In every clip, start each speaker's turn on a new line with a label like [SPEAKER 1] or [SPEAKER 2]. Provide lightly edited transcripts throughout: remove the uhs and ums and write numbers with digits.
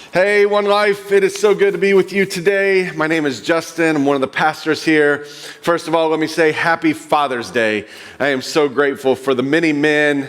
[SPEAKER 1] Hey, One Life, it is so good to be with you today. My name is Justin. I'm one of the pastors here. First of all, let me say Happy Father's Day. I am so grateful for the many men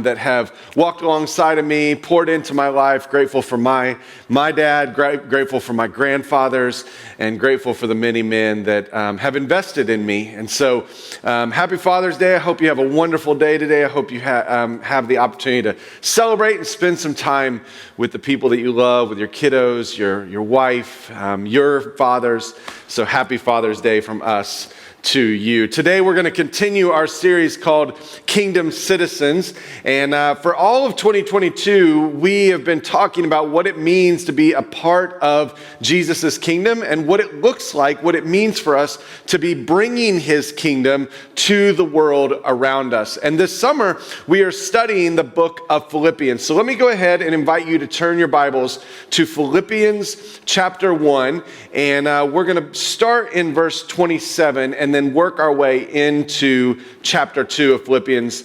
[SPEAKER 1] that have walked alongside of me, poured into my life. Grateful for my dad, grateful for my grandfathers, and grateful for the many men that have invested in me. And so, Happy Father's Day. I hope you have a wonderful day today. I hope you have the opportunity to celebrate and spend some time with the people that you love, with your kiddos, your wife, your fathers. So happy Father's Day from us to you. Today we're going to continue our series called Kingdom Citizens. And for all of 2022, we have been talking about what it means to be a part of Jesus' kingdom and what it looks like, what it means for us to be bringing his kingdom to the world around us. And this summer, we are studying the book of Philippians. So let me go ahead and invite you to turn your Bibles to Philippians chapter 1. And we're going to start in verse 27 and then work our way into chapter 2 of Philippians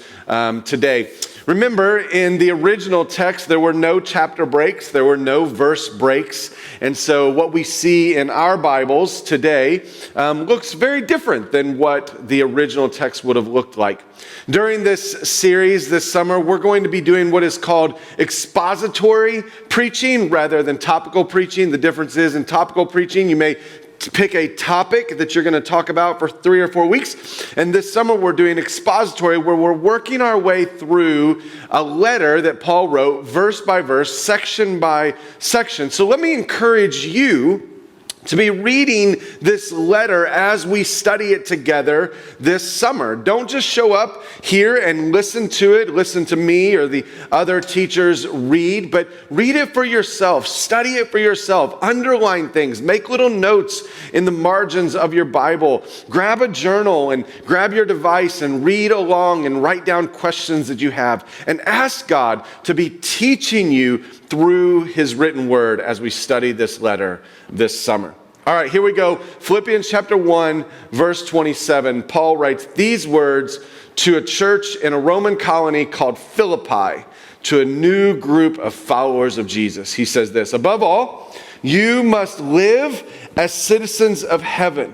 [SPEAKER 1] today. Remember, in the original text, there were no chapter breaks, there were no verse breaks. And so what we see in our Bibles today looks very different than what the original text would have looked like. During this series this summer, we're going to be doing what is called expository preaching rather than topical preaching. The difference is in topical preaching, you may pick a topic that you're going to talk about for 3 or 4 weeks. And this summer we're doing expository, where we're working our way through a letter that Paul wrote verse by verse, section by section. So let me encourage you to be reading this letter as we study it together this summer. Don't just show up here and listen to me or the other teachers read, but read it for yourself, study it for yourself, underline things, make little notes in the margins of your Bible, grab a journal and grab your device and read along and write down questions that you have and ask God to be teaching you through his written word as we study this letter this summer. All right, here we go. Philippians chapter 1, verse 27. Paul writes these words to a church in a Roman colony called Philippi, to a new group of followers of Jesus. He says this: above all, you must live as citizens of heaven.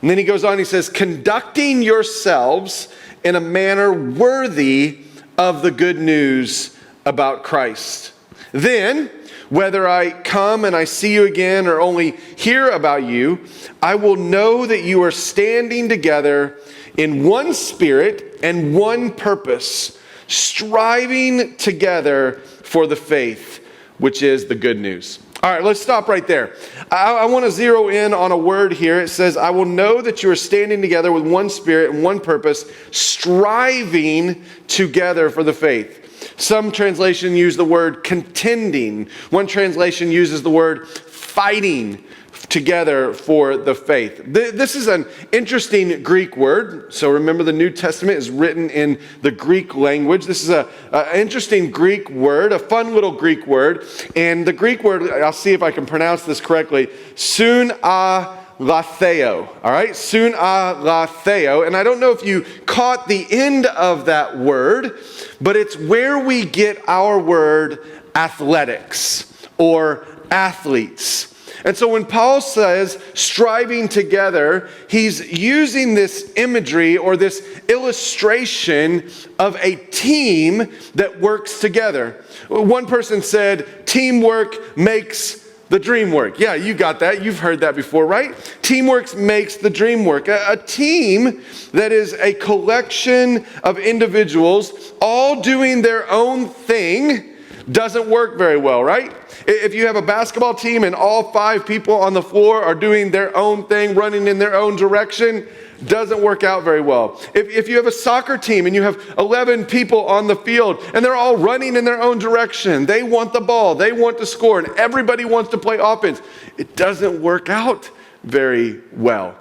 [SPEAKER 1] And then he goes on, he says, conducting yourselves in a manner worthy of the good news about Christ. Then, whether I come and I see you again or only hear about you, I will know that you are standing together in one spirit and one purpose, striving together for the faith, which is the good news. All right, let's stop right there. I want to zero in on a word here. It says, I will know that you are standing together with one spirit and one purpose, striving together for the faith. Some translations use the word contending. One translation uses the word fighting together for the faith. This is an interesting Greek word. So remember, the New Testament is written in the Greek language. This is an interesting Greek word, a fun little Greek word. And the Greek word, I'll see if I can pronounce this correctly, sunatheo. All right, sunatheo. And I don't know if you caught the end of that word, but it's where we get our word athletics or athletes. And so when Paul says striving together, he's using this imagery or this illustration of a team that works together. One person said, teamwork makes the dream work. Yeah, you got that. You've heard that before, right? Teamwork makes the dream work. A team that is a collection of individuals all doing their own thing doesn't work very well, right? If you have a basketball team and all 5 people on the floor are doing their own thing, running in their own direction, doesn't work out very well. If you have a soccer team and you have 11 people on the field and they're all running in their own direction, they want the ball, they want to score, and everybody wants to play offense, it doesn't work out very well.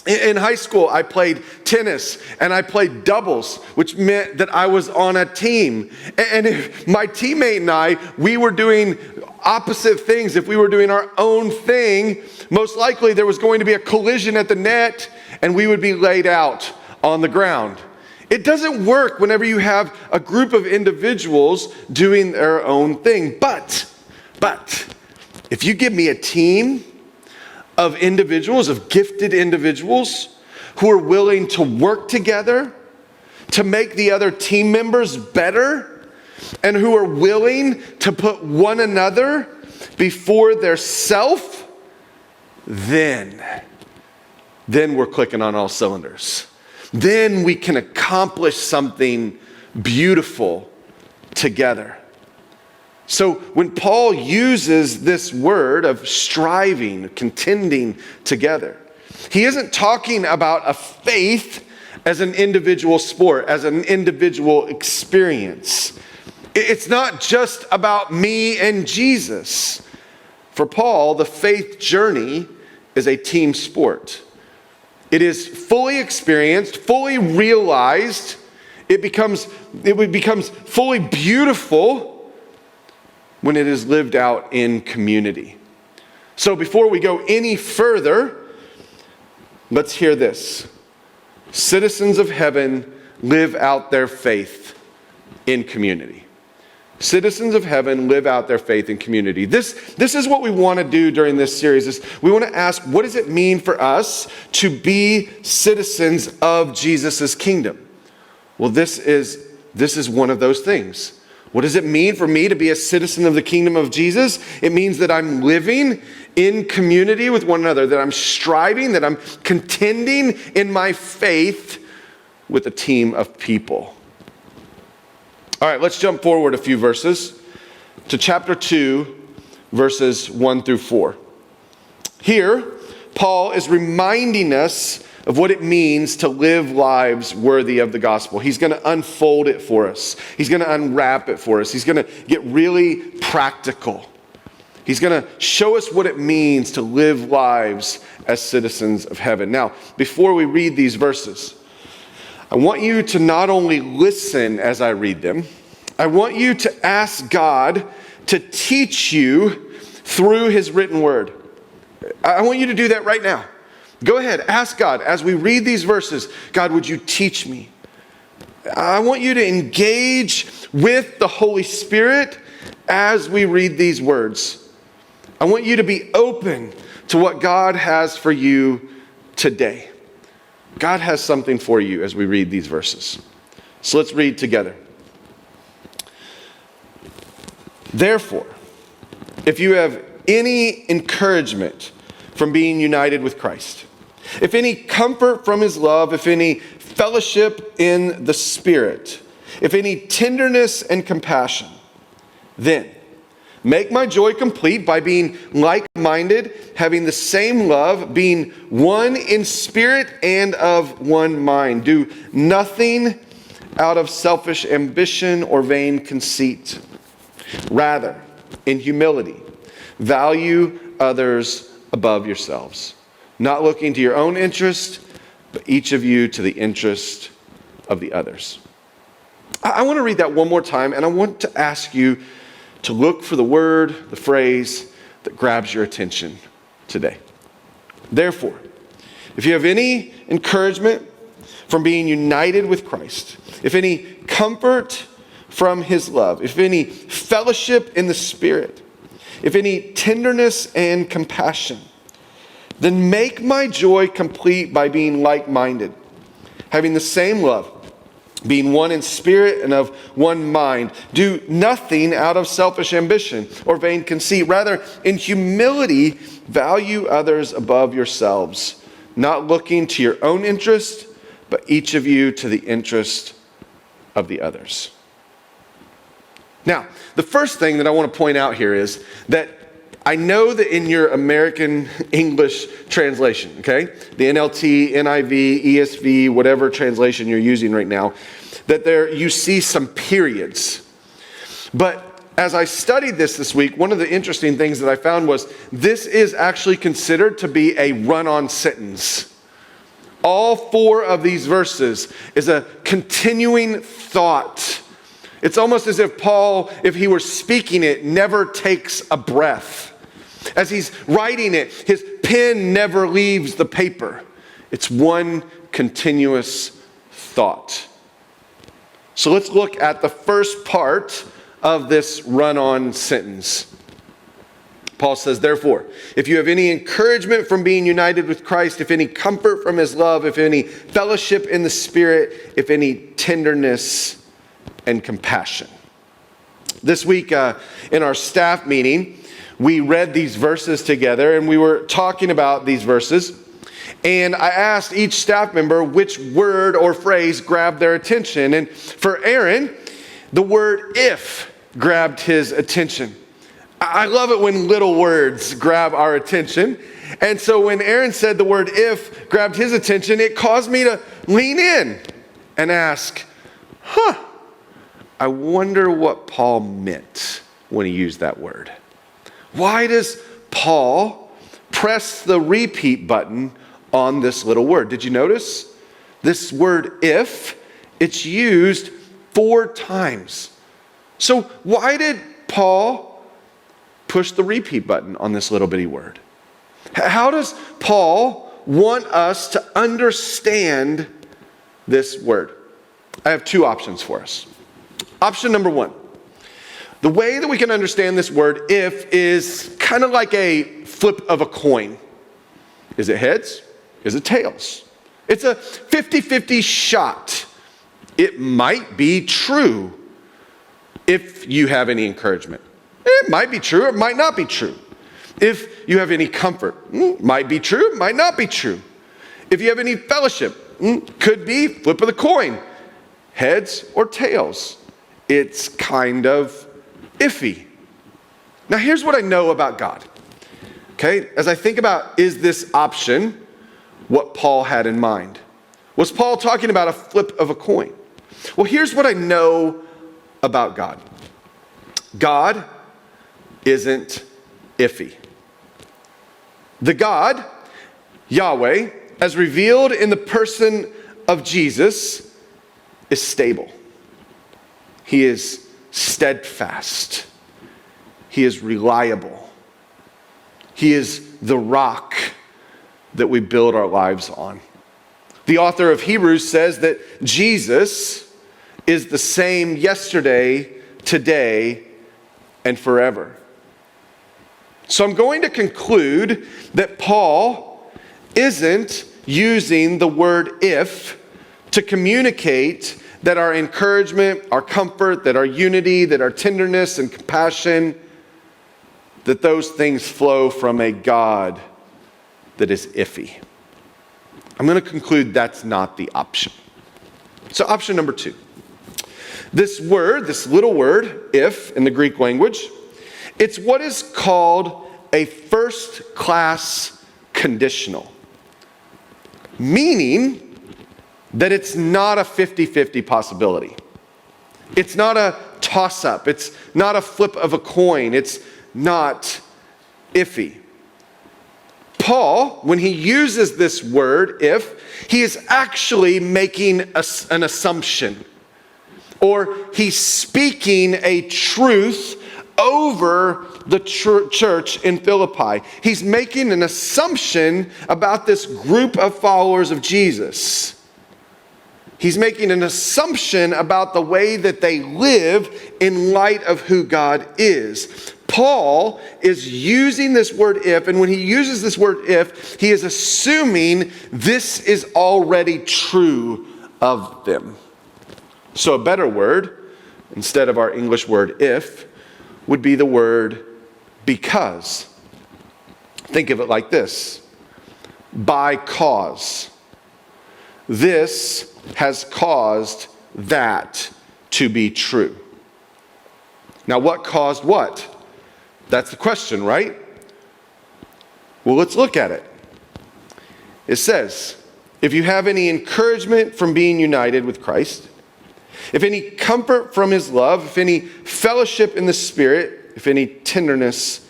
[SPEAKER 1] In high school, I played tennis and I played doubles, which meant that I was on a team. And if my teammate and I, we were doing opposite things. If we were doing our own thing, most likely there was going to be a collision at the net and we would be laid out on the ground. It doesn't work whenever you have a group of individuals doing their own thing. But If you give me a team of individuals, of gifted individuals who are willing to work together to make the other team members better, and who are willing to put one another before their self, then we're clicking on all cylinders. Then we can accomplish something beautiful together. So when Paul uses this word of striving, contending together, he isn't talking about a faith as an individual sport, as an individual experience. It's not just about me and Jesus. For Paul, the faith journey is a team sport. It is fully experienced, fully realized. It becomes fully beautiful when it is lived out in community. So before we go any further, let's hear this. Citizens of heaven live out their faith in community. Citizens of heaven live out their faith in community. This is what we want to do during this series. Is we want to ask, what does it mean for us to be citizens of Jesus' kingdom? Well, this is one of those things. What does it mean for me to be a citizen of the kingdom of Jesus? It means that I'm living in community with one another, that I'm striving, that I'm contending in my faith with a team of people. All right, let's jump forward a few verses to chapter 2, verses 1 through 4. Here, Paul is reminding us of what it means to live lives worthy of the gospel. He's going to unfold it for us. He's going to unwrap it for us. He's going to get really practical. He's going to show us what it means to live lives as citizens of heaven. Now, before we read these verses, I want you to not only listen as I read them, I want you to ask God to teach you through His written word. I want you to do that right now. Go ahead, ask God as we read these verses, God, would you teach me? I want you to engage with the Holy Spirit as we read these words. I want you to be open to what God has for you today. God has something for you as we read these verses. So let's read together. Therefore, if you have any encouragement from being united with Christ, if any comfort from His love, if any fellowship in the Spirit, if any tenderness and compassion, then make my joy complete by being like-minded, having the same love, being one in spirit and of one mind. Do nothing out of selfish ambition or vain conceit. Rather, in humility, value others above yourselves, not looking to your own interest, but each of you to the interest of the others. I want to read that one more time, and I want to ask you to look for the word, the phrase that grabs your attention today. Therefore, if you have any encouragement from being united with Christ, if any comfort from His love, if any fellowship in the Spirit, if any tenderness and compassion, then make my joy complete by being like-minded, having the same love, being one in spirit and of one mind. Do nothing out of selfish ambition or vain conceit. Rather, in humility, value others above yourselves, not looking to your own interest, but each of you to the interest of the others. Now, the first thing that I want to point out here is that I know that in your American English translation, okay, the NLT, NIV, ESV, whatever translation you're using right now, that there you see some periods. But as I studied this week, one of the interesting things that I found was this is actually considered to be a run-on sentence. All 4 of these verses is a continuing thought. It's almost as if Paul, if he were speaking it, never takes a breath. As he's writing it, his pen never leaves the paper. It's one continuous thought. So let's look at the first part of this run-on sentence. Paul says, therefore, if you have any encouragement from being united with Christ, if any comfort from his love, if any fellowship in the Spirit, if any tenderness and compassion. This week in our staff meeting, we read these verses together and we were talking about these verses. And I asked each staff member which word or phrase grabbed their attention. And for Aaron, the word if grabbed his attention. I love it when little words grab our attention. And so when Aaron said the word if grabbed his attention, it caused me to lean in and ask, I wonder what Paul meant when he used that word. Why does Paul press the repeat button on this little word? Did you notice? This word if, it's used 4 times. So why did Paul push the repeat button on this little bitty word? How does Paul want us to understand this word? I have 2 options for us. Option number 1. The way that we can understand this word if is kind of like a flip of a coin. Is it heads? Is it tails? It's a 50-50 shot. It might be true if you have any encouragement. It might be true, it might not be true. If you have any comfort, might be true, might not be true. If you have any fellowship, could be flip of the coin, heads or tails. It's kind of iffy. Now here's what I know about God. Okay, as I think about, is this option what Paul had in mind? Was Paul talking about a flip of a coin? Well, here's what I know about God. God isn't iffy. The God, Yahweh, as revealed in the person of Jesus, is stable. He is steadfast. He is reliable. He is the rock that we build our lives on. The author of Hebrews says that Jesus is the same yesterday, today, and forever. So I'm going to conclude that Paul isn't using the word if to communicate that our encouragement, our comfort, that our unity, that our tenderness and compassion, that those things flow from a God that is iffy. I'm going to conclude that's not the option. So option number 2. This word, this little word, if, in the Greek language, it's what is called a first-class conditional, meaning that it's not a 50-50 possibility. It's not a toss-up. It's not a flip of a coin. It's not iffy. Paul, when he uses this word, if, he is actually making an assumption, or he's speaking a truth over the church in Philippi. He's making an assumption about this group of followers of Jesus. He's making an assumption about the way that they live in light of who God is. Paul is using this word if, and when he uses this word if, he is assuming this is already true of them. So a better word, instead of our English word if, would be the word because. Think of it like this. By cause. This has caused that to be true. Now, what caused what? That's the question, right? Well, let's look at it. It says, if you have any encouragement from being united with Christ, if any comfort from his love, if any fellowship in the Spirit, if any tenderness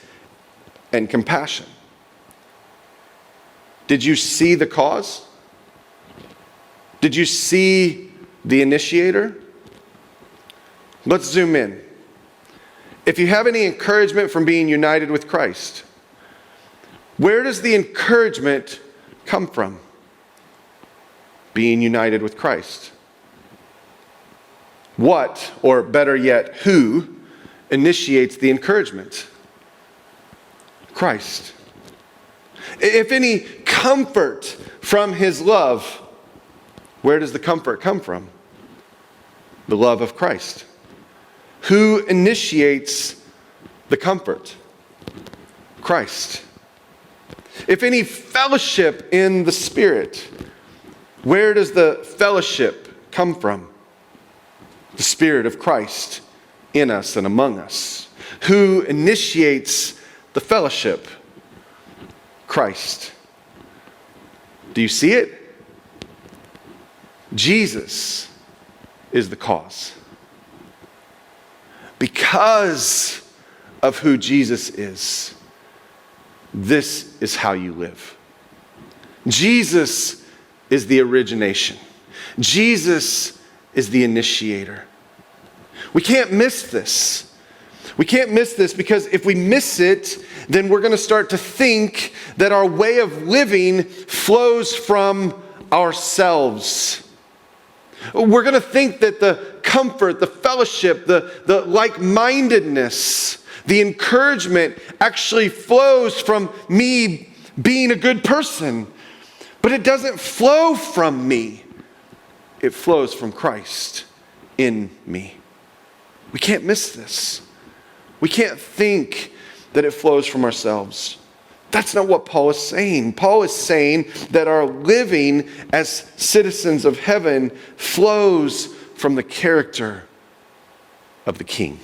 [SPEAKER 1] and compassion. Did you see the cause? Did you see the initiator? Let's zoom in. If you have any encouragement from being united with Christ, where does the encouragement come from? Being united with Christ. What, or better yet, who initiates the encouragement? Christ. If any comfort from his love, where does the comfort come from? The love of Christ. Who initiates the comfort? Christ. If any fellowship in the Spirit, where does the fellowship come from? The Spirit of Christ in us and among us. Who initiates the fellowship? Christ. Do you see it? Jesus is the cause. Because of who Jesus is, this is how you live. Jesus is the origination. Jesus is the initiator. We can't miss this. We can't miss this because if we miss it, then we're going to start to think that our way of living flows from ourselves. We're going to think that the comfort, the fellowship, the like-mindedness, the encouragement actually flows from me being a good person. But it doesn't flow from me. It flows from Christ in me. We can't miss this. We can't think that it flows from ourselves. That's not what Paul is saying. Paul is saying that our living as citizens of heaven flows from the character of the King.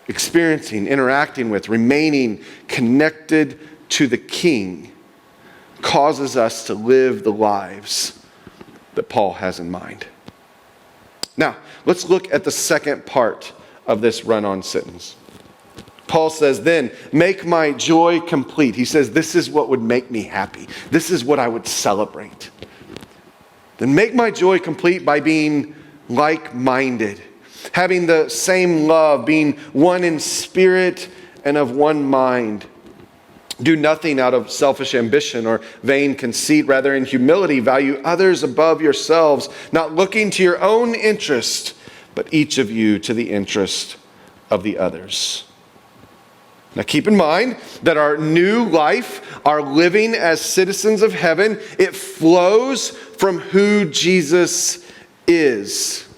[SPEAKER 1] Experiencing, interacting with, remaining connected to the King causes us to live the lives that Paul has in mind. Now, let's look at the second part of this run-on sentence. Paul says, then, make my joy complete. He says, this is what would make me happy. This is what I would celebrate. Then make my joy complete by being like-minded, having the same love, being one in spirit and of one mind. Do nothing out of selfish ambition or vain conceit. Rather, in humility, value others above yourselves, not looking to your own interest, but each of you to the interest of the others. Now keep in mind that our new life, our living as citizens of heaven, it flows from who Jesus is.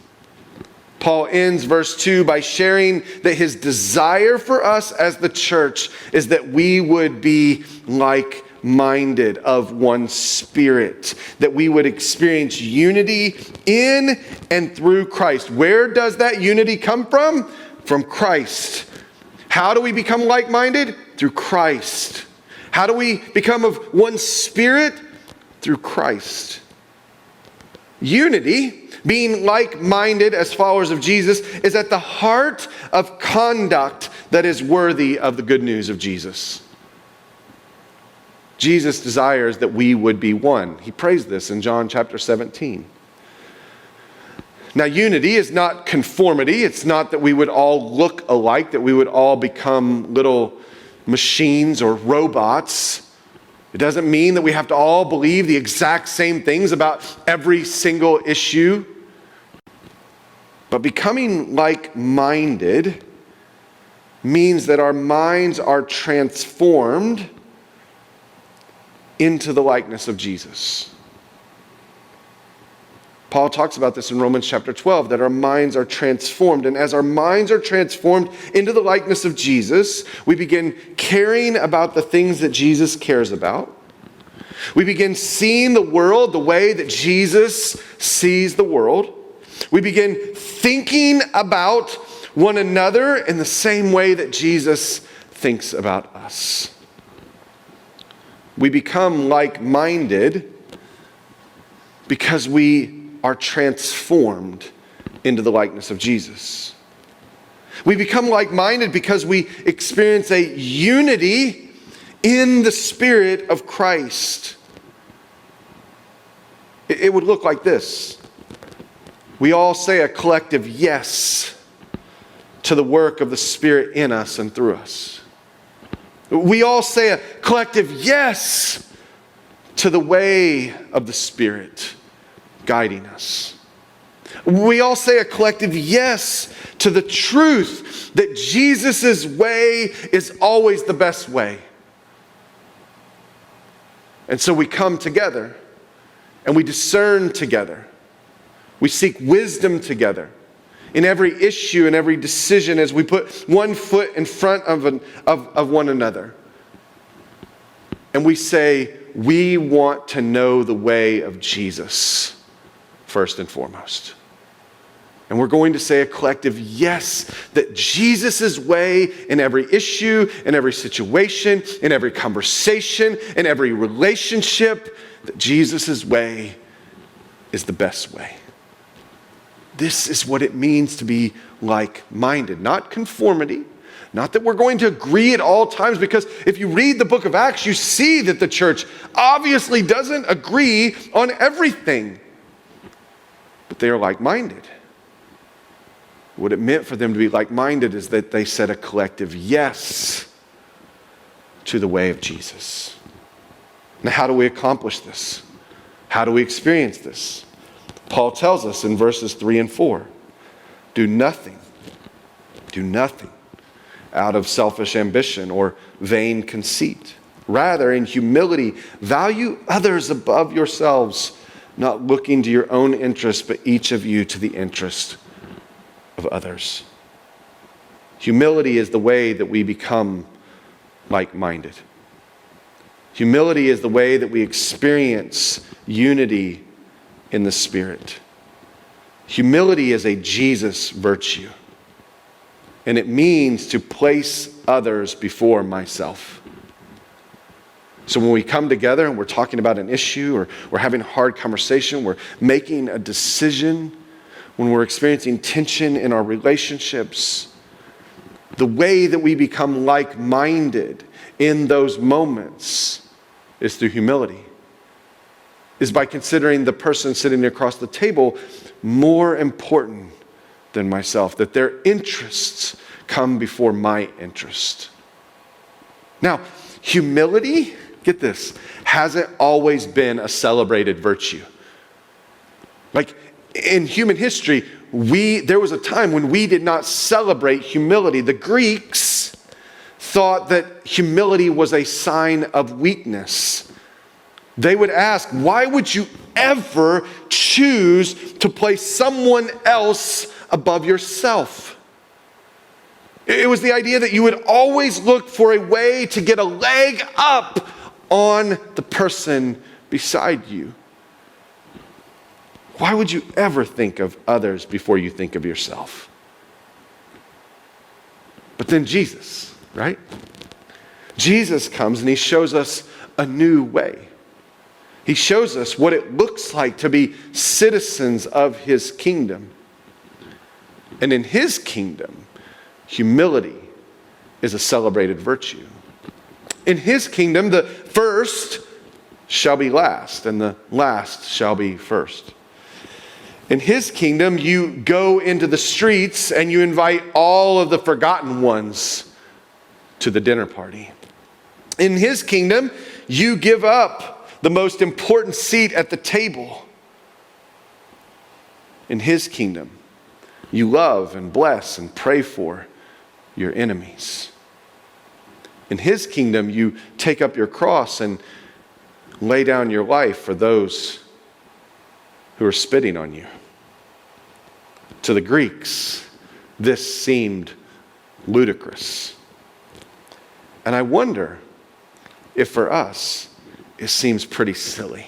[SPEAKER 1] Paul ends verse 2 by sharing that his desire for us as the church is that we would be like-minded, of one spirit, that we would experience unity in and through Christ. Where does that unity come from? From Christ. How do we become like-minded? Through Christ. How do we become of one spirit? Through Christ. Unity, being like-minded as followers of Jesus, is at the heart of conduct that is worthy of the good news of Jesus. Jesus desires that we would be one. He prays this in John chapter 17. Now, unity is not conformity. It's not that we would all look alike, that we would all become little machines or robots. It doesn't mean that we have to all believe the exact same things about every single issue. But becoming like-minded means that our minds are transformed into the likeness of Jesus. Paul talks about this in Romans chapter 12, that our minds are transformed. And as our minds are transformed into the likeness of Jesus, we begin caring about the things that Jesus cares about. We begin seeing the world the way that Jesus sees the world. We begin thinking about one another in the same way that Jesus thinks about us. We become like-minded because we are transformed into the likeness of Jesus. We become like-minded because we experience a unity in the Spirit of Christ. It would look like this. We all say a collective yes to the work of the Spirit in us and through us. We all say a collective yes to the way of the Spirit guiding us. We all say a collective yes to the truth that Jesus' way is always the best way. And so we come together and we discern together. We seek wisdom together in every issue and every decision as we put one foot in front of one another. And we say, we want to know the way of Jesus first and foremost. And we're going to say a collective yes, that Jesus' way in every issue, in every situation, in every conversation, in every relationship, that Jesus' way is the best way. This is what it means to be like-minded, not conformity, not that we're going to agree at all times, because if you read the book of Acts, you see that the church obviously doesn't agree on everything, but they are like-minded. What it meant for them to be like-minded is that they said a collective yes to the way of Jesus. Now, how do we accomplish this? How do we experience this? Paul tells us in verses 3 and 4, do nothing out of selfish ambition or vain conceit. Rather, in humility, value others above yourselves, not looking to your own interest, but each of you to the interest of others. Humility is the way that we become like-minded. Humility is the way that we experience unity in the Spirit. Humility is a Jesus virtue, and it means to place others before myself. So when we come together and we're talking about an issue, or we're having a hard conversation, we're making a decision, when we're experiencing tension in our relationships, the way that we become like-minded in those moments is through humility, is by considering the person sitting across the table more important than myself, that their interests come before my interest. Now, humility, get this, hasn't always been a celebrated virtue. Like in human history, there was a time when we did not celebrate humility. The Greeks thought that humility was a sign of weakness. They would ask, why would you ever choose to place someone else above yourself? It was the idea that you would always look for a way to get a leg up on the person beside you. Why would you ever think of others before you think of yourself? But then Jesus, right? Jesus comes and he shows us a new way. He shows us what it looks like to be citizens of his kingdom. And in his kingdom, humility is a celebrated virtue. In his kingdom, the first shall be last, and the last shall be first. In his kingdom, you go into the streets and you invite all of the forgotten ones to the dinner party. In his kingdom, you give up the most important seat at the table. In his kingdom, you love and bless and pray for your enemies. In his kingdom, you take up your cross and lay down your life for those who are spitting on you. To the Greeks, this seemed ludicrous. And I wonder if for us, it seems pretty silly.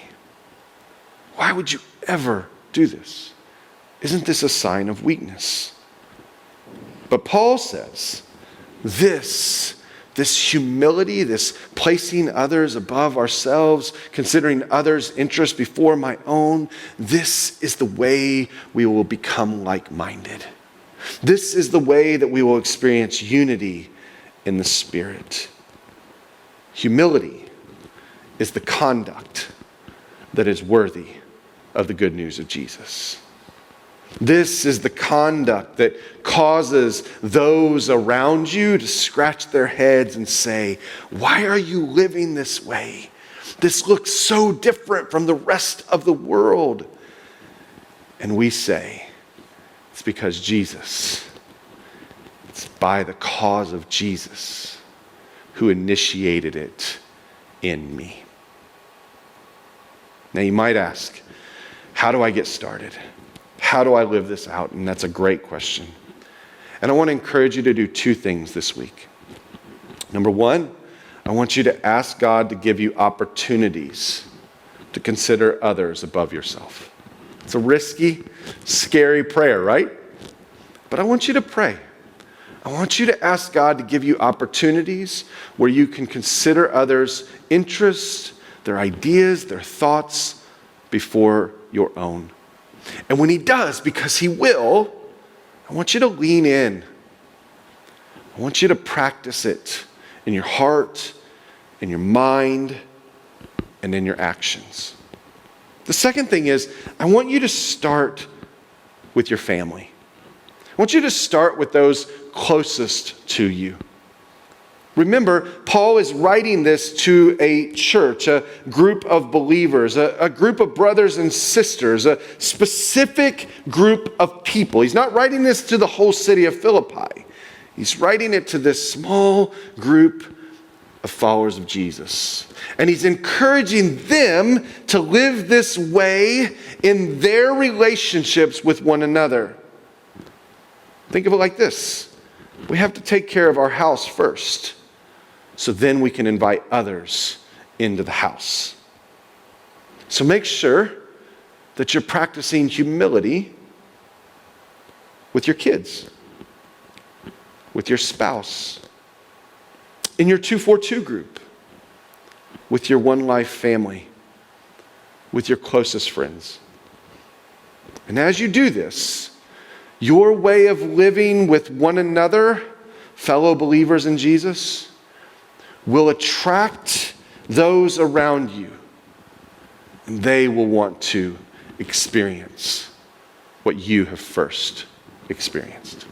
[SPEAKER 1] Why would you ever do this? Isn't this a sign of weakness? But Paul says, this humility, this placing others above ourselves, considering others' interests before my own, this is the way we will become like-minded. This is the way that we will experience unity in the Spirit. Humility is the conduct that is worthy of the good news of Jesus. This is the conduct that causes those around you to scratch their heads and say, why are you living this way? This looks so different from the rest of the world. And we say, It's because Jesus. It's by the cause of Jesus who initiated it in me. Now you might ask, how do I get started? How do I live this out? And that's a great question. And I want to encourage you to do two things this week. Number one, I want you to ask God to give you opportunities to consider others above yourself. It's a risky, scary prayer, right? But I want you to pray. I want you to ask God to give you opportunities where you can consider others' interests, their ideas, their thoughts before your own. And when he does, because he will, I want you to lean in. I want you to practice it in your heart, in your mind, and in your actions. The second thing is, I want you to start with your family. I want you to start with those closest to you. Remember, Paul is writing this to a church, a group of believers, a group of brothers and sisters, a specific group of people. He's not writing this to the whole city of Philippi. He's writing it to this small group of followers of Jesus. And he's encouraging them to live this way in their relationships with one another. Think of it like this. We have to take care of our house first, so then we can invite others into the house. So make sure that you're practicing humility with your kids, with your spouse, in your 242 group, with your One Life family, with your closest friends. And as you do this, your way of living with one another, fellow believers in Jesus, will attract those around you. And they will want to experience what you have first experienced.